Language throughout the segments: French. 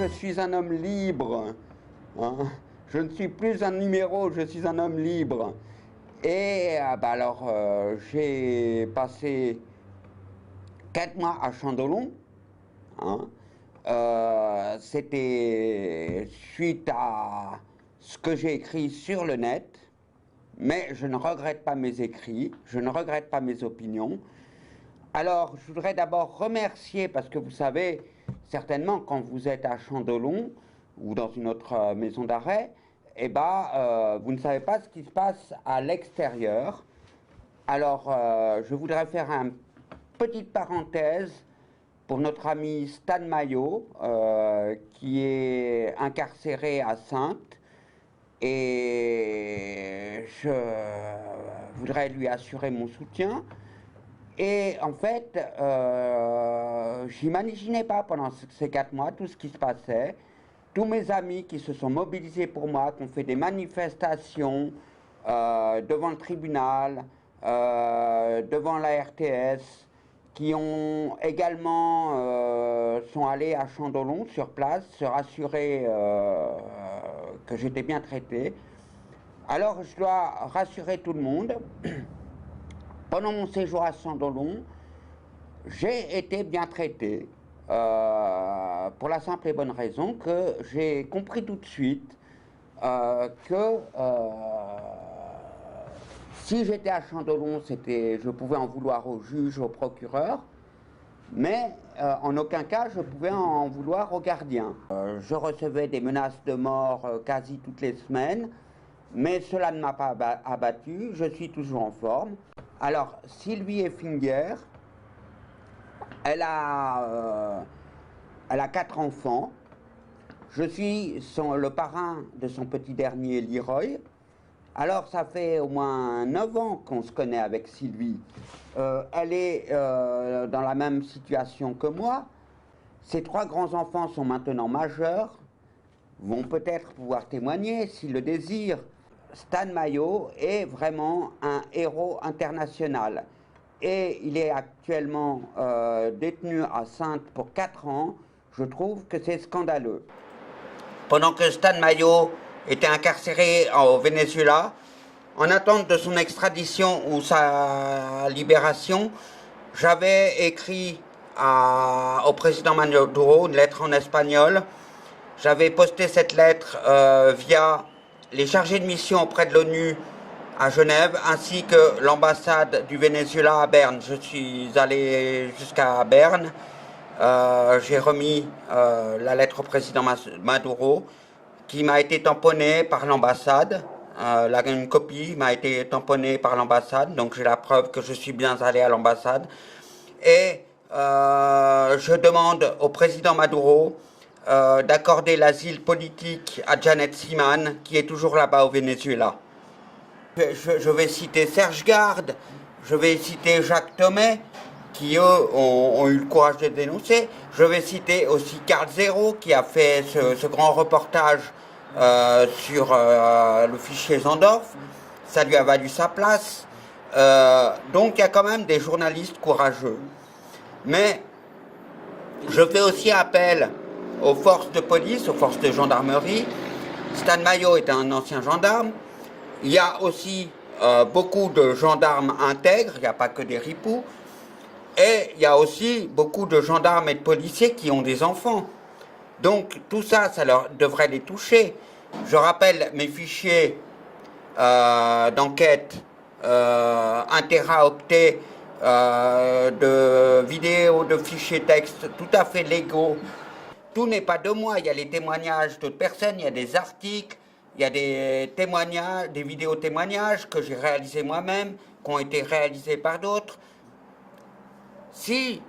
je suis un homme libre. Hein. Je ne suis plus un numéro, je suis un homme libre. Et j'ai passé 4 mois à Chandolon. Hein. C'était suite à ce que j'ai écrit sur le net. Mais je ne regrette pas mes écrits, je ne regrette pas mes opinions. Alors, je voudrais d'abord remercier, parce que vous savez, certainement, quand vous êtes à Chandolon ou dans une autre maison d'arrêt, vous ne savez pas ce qui se passe à l'extérieur. Alors, je voudrais faire une petite parenthèse pour notre ami Stan Mayo, qui est incarcéré à Saintes. Et je voudrais lui assurer mon soutien. Et en fait, j'imaginais pas pendant ces 4 mois tout ce qui se passait. Tous mes amis qui se sont mobilisés pour moi, qui ont fait des manifestations devant le tribunal, devant la RTS, qui ont également sont allés à Chandolon sur place, se rassurer que j'étais bien traité. Alors je dois rassurer tout le monde. Pendant mon séjour à Chandolon, j'ai été bien traité pour la simple et bonne raison que j'ai compris tout de suite que si j'étais à Chandolon, je pouvais en vouloir au juge, au procureur, mais en aucun cas je pouvais en vouloir au gardien. Je recevais des menaces de mort quasi toutes les semaines, mais cela ne m'a pas abattu, je suis toujours en forme. Alors, Sylvie Effinger, elle a 4 enfants. Je suis le parrain de son petit dernier, Leroy. Alors, ça fait au moins 9 ans qu'on se connaît avec Sylvie. Elle est dans la même situation que moi. Ses 3 grands-enfants sont maintenant majeurs, vont peut-être pouvoir témoigner s'ils le désirent. Stan Mayo est vraiment un héros international. Et il est actuellement détenu à Saintes pour 4 ans. Je trouve que c'est scandaleux. Pendant que Stan Mayo était incarcéré au Venezuela, en attente de son extradition ou sa libération, j'avais écrit au président Maduro une lettre en espagnol. J'avais posté cette lettre via les chargés de mission auprès de l'ONU à Genève, ainsi que l'ambassade du Venezuela à Berne. Je suis allé jusqu'à Berne. J'ai remis la lettre au président Maduro, qui m'a été tamponnée par l'ambassade. Une copie m'a été tamponnée par l'ambassade, donc j'ai la preuve que je suis bien allé à l'ambassade. Et je demande au président Maduro d'accorder l'asile politique à Janet Seaman, qui est toujours là-bas au Venezuela. Je vais citer Serge Garde, je vais citer Jacques Thomet, qui eux ont eu le courage de dénoncer. Je vais citer aussi Carl Zero, qui a fait ce grand reportage sur le fichier Zandorf. Ça lui a valu sa place. Donc il y a quand même des journalistes courageux. Mais je fais aussi appel aux forces de police, aux forces de gendarmerie. Stan Mayo est un ancien gendarme. Il y a aussi beaucoup de gendarmes intègres, il n'y a pas que des ripoux. Et il y a aussi beaucoup de gendarmes et de policiers qui ont des enfants. Donc tout ça, devrait les toucher. Je rappelle mes fichiers d'enquête, 1 téraoctet de vidéos, de fichiers texte tout à fait légaux. Tout n'est pas de moi, il y a les témoignages d'autres personnes, il y a des articles, il y a des témoignages, des vidéos témoignages que j'ai réalisés moi-même, qui ont été réalisés par d'autres. Si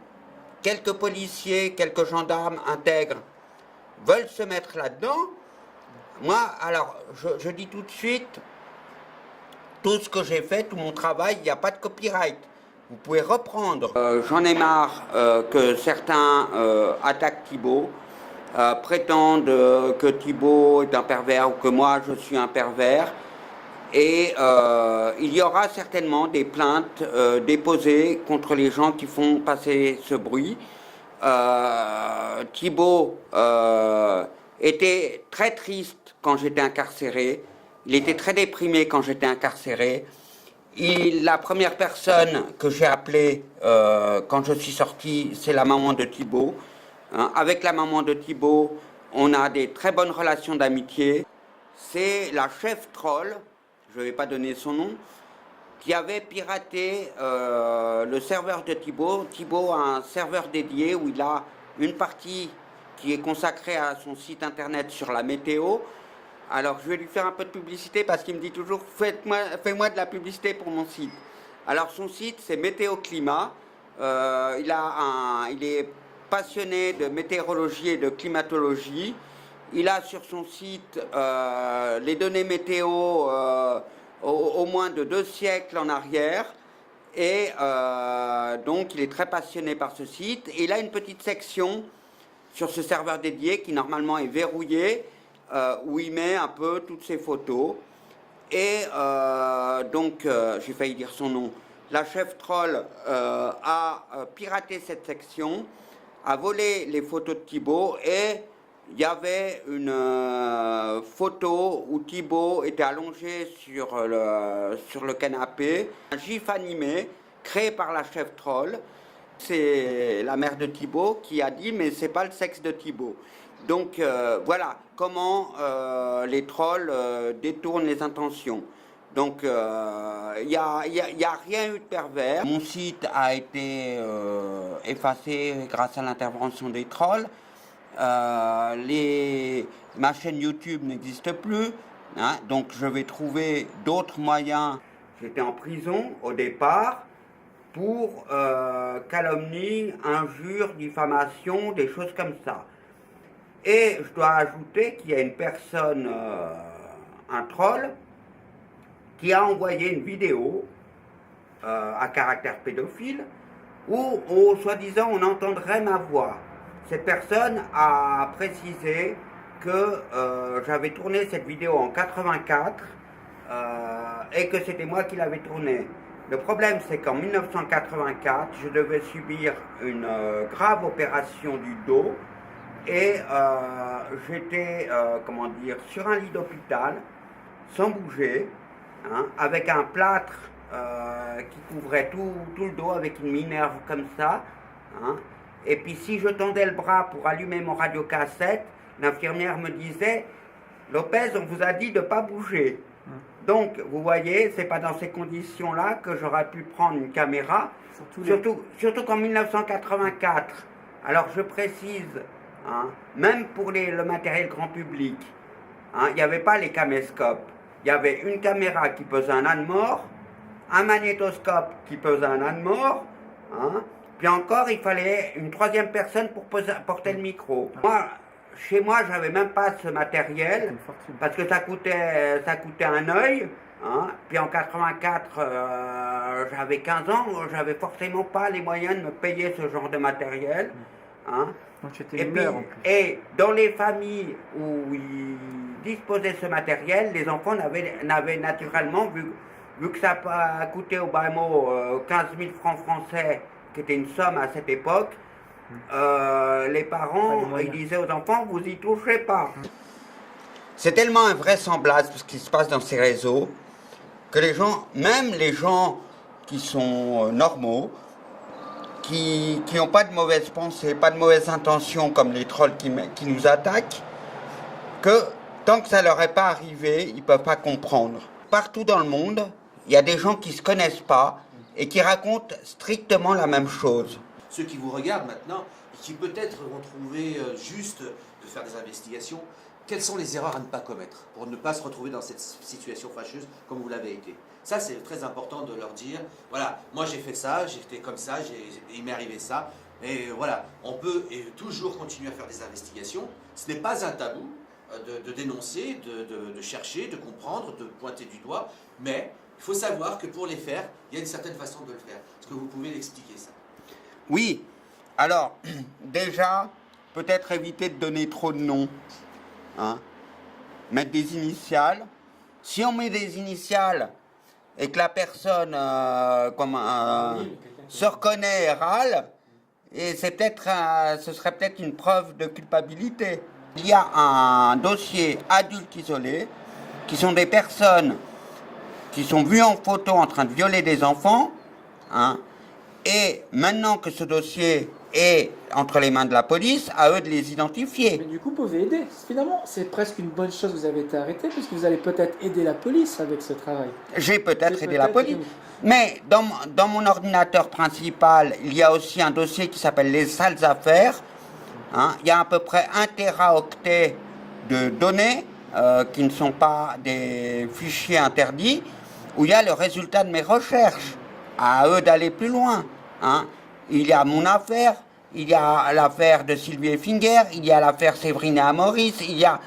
quelques policiers, quelques gendarmes intègres veulent se mettre là-dedans, moi, alors, je dis tout de suite, tout ce que j'ai fait, tout mon travail, il n'y a pas de copyright. Vous pouvez reprendre. J'en ai marre que certains attaquent Thibault, prétendent que Thibault est un pervers ou que moi je suis un pervers. Et il y aura certainement des plaintes déposées contre les gens qui font passer ce bruit. Thibaut était très triste quand j'étais incarcéré. Il était très déprimé quand j'étais incarcéré. La première personne que j'ai appelée quand je suis sorti, c'est la maman de Thibaut. Hein, avec la maman de Thibaut, on a des très bonnes relations d'amitié. C'est la chef troll, je ne vais pas donner son nom, qui avait piraté le serveur de Thibaut. Thibaut a un serveur dédié où il a une partie qui est consacrée à son site internet sur la météo. Alors je vais lui faire un peu de publicité parce qu'il me dit toujours fais-moi de la publicité pour mon site. Alors son site c'est Météo Climat. Il est passionné de météorologie et de climatologie. Il a sur son site les données météo au moins de 2 siècles en arrière. Et donc il est très passionné par ce site. Et il a une petite section sur ce serveur dédié qui normalement est verrouillé, où il met un peu toutes ses photos. Et donc, j'ai failli dire son nom, la chef troll a piraté cette section, a volé les photos de Thibaut, et il y avait une photo où Thibaut était allongé sur le canapé, un gif animé créé par la chef troll. C'est la mère de Thibaut qui a dit mais c'est pas le sexe de Thibaut. Donc voilà comment les trolls détournent les intentions. Donc il n'y a rien eu de pervers. Mon site a été effacé grâce à l'intervention des trolls. Ma chaîne YouTube n'existe plus. Hein, donc je vais trouver d'autres moyens. J'étais en prison au départ pour calomnie, injure, diffamation, des choses comme ça. Et je dois ajouter qu'il y a une personne, un troll, qui a envoyé une vidéo à caractère pédophile où, soi-disant, on entendrait ma voix. Cette personne a précisé que j'avais tourné cette vidéo en 84 et que c'était moi qui l'avais tournée. Le problème, c'est qu'en 1984, je devais subir une grave opération du dos et j'étais, sur un lit d'hôpital, sans bouger, hein, avec un plâtre qui couvrait tout le dos, avec une minerve comme ça. Hein. Et puis si je tendais le bras pour allumer mon radiocassette, l'infirmière me disait « Lopez, on vous a dit de ne pas bouger ». Donc, vous voyez, c'est pas dans ces conditions-là que j'aurais pu prendre une caméra, surtout qu'en 1984. Alors, je précise, hein, même pour le matériel grand public, hein, il n'y avait pas les caméscopes. Il y avait une caméra qui pesait un âne mort, un magnétoscope qui pesait un âne mort, hein, puis encore, il fallait une troisième personne pour porter le micro. Chez moi, j'avais même pas ce matériel parce que ça coûtait un œil. Hein. Puis en 84, j'avais 15 ans, j'avais forcément pas les moyens de me payer ce genre de matériel. Hein. Et dans les familles où ils disposaient de ce matériel, les enfants n'avaient naturellement, vu que ça a coûté au bas mot 15 000 francs français, qui était une somme à cette époque, les parents, ils disaient aux enfants, vous y toucherez pas. C'est tellement invraisemblable ce qui se passe dans ces réseaux, que les gens, même les gens qui sont normaux, qui n'ont pas de mauvaises pensées, pas de mauvaises intentions, comme les trolls qui nous attaquent, que tant que ça leur est pas arrivé, ils peuvent pas comprendre. Partout dans le monde, il y a des gens qui se connaissent pas et qui racontent strictement la même chose. Ceux qui vous regardent maintenant, et qui peut-être vont trouver juste de faire des investigations, quelles sont les erreurs à ne pas commettre pour ne pas se retrouver dans cette situation fâcheuse comme vous l'avez été. Ça, c'est très important de leur dire, voilà, moi j'ai fait ça, j'étais comme ça, il m'est arrivé ça, et voilà, on peut toujours continuer à faire des investigations. Ce n'est pas un tabou de dénoncer, de chercher, de comprendre, de pointer du doigt, mais il faut savoir que pour les faire, il y a une certaine façon de le faire. Est-ce que vous pouvez l'expliquer ça ? Oui, alors, déjà, peut-être éviter de donner trop de noms. Hein. Mettre des initiales. Si on met des initiales et que la personne se reconnaît et râle, et ce serait peut-être une preuve de culpabilité. Il y a un dossier adultes isolés, qui sont des personnes qui sont vues en photo en train de violer des enfants, hein, et maintenant que ce dossier est entre les mains de la police, à eux de les identifier. Mais du coup, vous pouvez aider. Finalement, c'est presque une bonne chose que vous avez été arrêté, puisque vous allez peut-être aider la police avec ce travail. J'ai peut-être aidé la police. Mais dans mon ordinateur principal, il y a aussi un dossier qui s'appelle les sales affaires. Hein. Il y a à peu près 1 téraoctet de données qui ne sont pas des fichiers interdits, où il y a le résultat de mes recherches. À eux d'aller plus loin. Hein. Il y a mon affaire, il y a l'affaire de Sylvie Effinger, il y a l'affaire Séverine et Maurice, il y a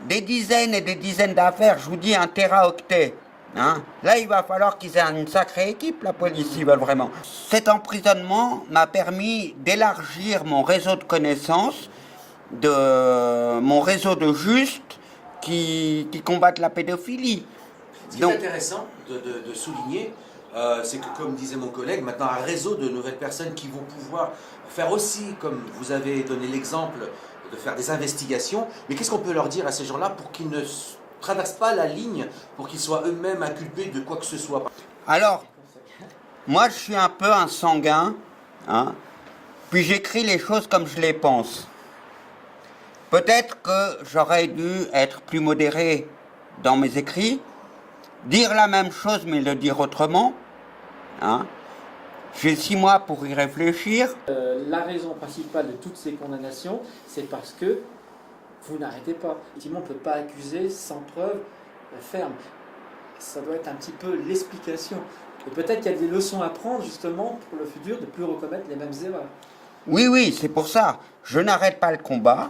des dizaines et des dizaines d'affaires, je vous dis 1 téraoctet. Hein. Là, il va falloir qu'ils aient une sacrée équipe, la police, s'ils veulent vraiment. Cet emprisonnement m'a permis d'élargir mon réseau de connaissances, mon réseau de justes qui combattent la pédophilie. Ce qui est intéressant de souligner, c'est que, comme disait mon collègue, maintenant un réseau de nouvelles personnes qui vont pouvoir faire aussi, comme vous avez donné l'exemple, de faire des investigations. Mais qu'est-ce qu'on peut leur dire à ces gens-là pour qu'ils ne traversent pas la ligne, pour qu'ils soient eux-mêmes inculpés de quoi que ce soit? Alors, moi je suis un peu un sanguin, hein, puis j'écris les choses comme je les pense. Peut-être que j'aurais dû être plus modéré dans mes écrits, dire la même chose mais le dire autrement. Hein. J'ai 6 mois pour y réfléchir. La raison principale de toutes ces condamnations, c'est parce que vous n'arrêtez pas. Effectivement, on ne peut pas accuser sans preuve ferme. Ça doit être un petit peu l'explication. Et peut-être qu'il y a des leçons à prendre justement pour le futur, de ne plus recommettre les mêmes erreurs. Oui, c'est pour ça. Je n'arrête pas le combat.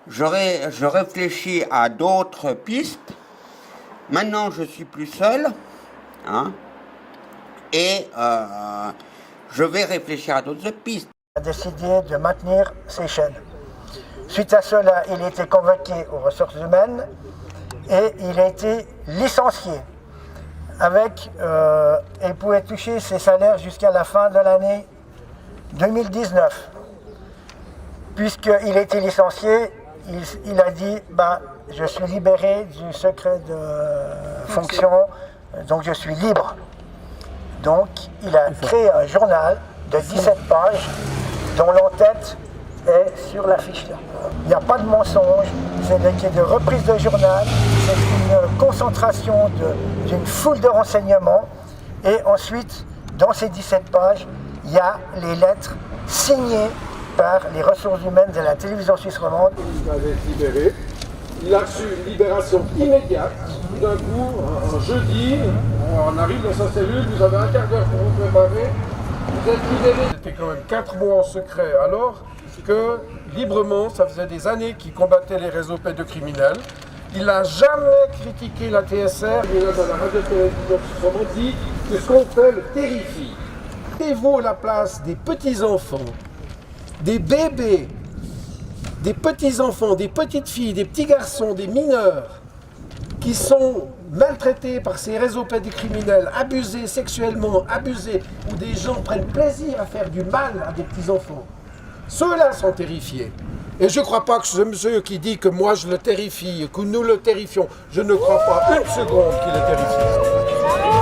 Je réfléchis à d'autres pistes. Maintenant, je suis plus seul, hein, et je vais réfléchir à d'autres pistes. Il a décidé de maintenir ses chaînes. Suite à cela, il a été convoqué aux ressources humaines et il a été licencié. Il pouvait toucher ses salaires jusqu'à la fin de l'année 2019. Puisqu'il a été licencié, il a dit je suis libéré du secret de fonction, donc je suis libre. Donc il a créé un journal de 17 pages dont l'entête est sur l'affiche là. Il n'y a pas de mensonge, c'est de reprise de journal, c'est une concentration d'une foule de renseignements. Et ensuite, dans ces 17 pages, il y a les lettres signées par les ressources humaines de la télévision suisse romande. Il avait été libéré. Il a reçu une libération immédiate. Tout d'un coup, un jeudi, on arrive dans sa cellule, vous avez un quart d'heure pour vous préparer. Vous êtes libéré. C'était quand même 4 mois en secret, alors que librement, ça faisait des années qu'il combattait les réseaux pédocriminels. Il n'a jamais critiqué la TSR. Il est là dans la radio-télévision, on dit que ce qu'on fait le terrifie. Mettez-vous à la place des petits-enfants, des bébés, des petits-enfants, des petites filles, des petits garçons, des mineurs qui sont maltraités par ces réseaux pédocriminels, abusés sexuellement, abusés, où des gens prennent plaisir à faire du mal à des petits-enfants. Ceux-là sont terrifiés. Et je ne crois pas que ce monsieur qui dit que moi je le terrifie, que nous le terrifions, je ne crois pas une seconde qu'il est terrifié.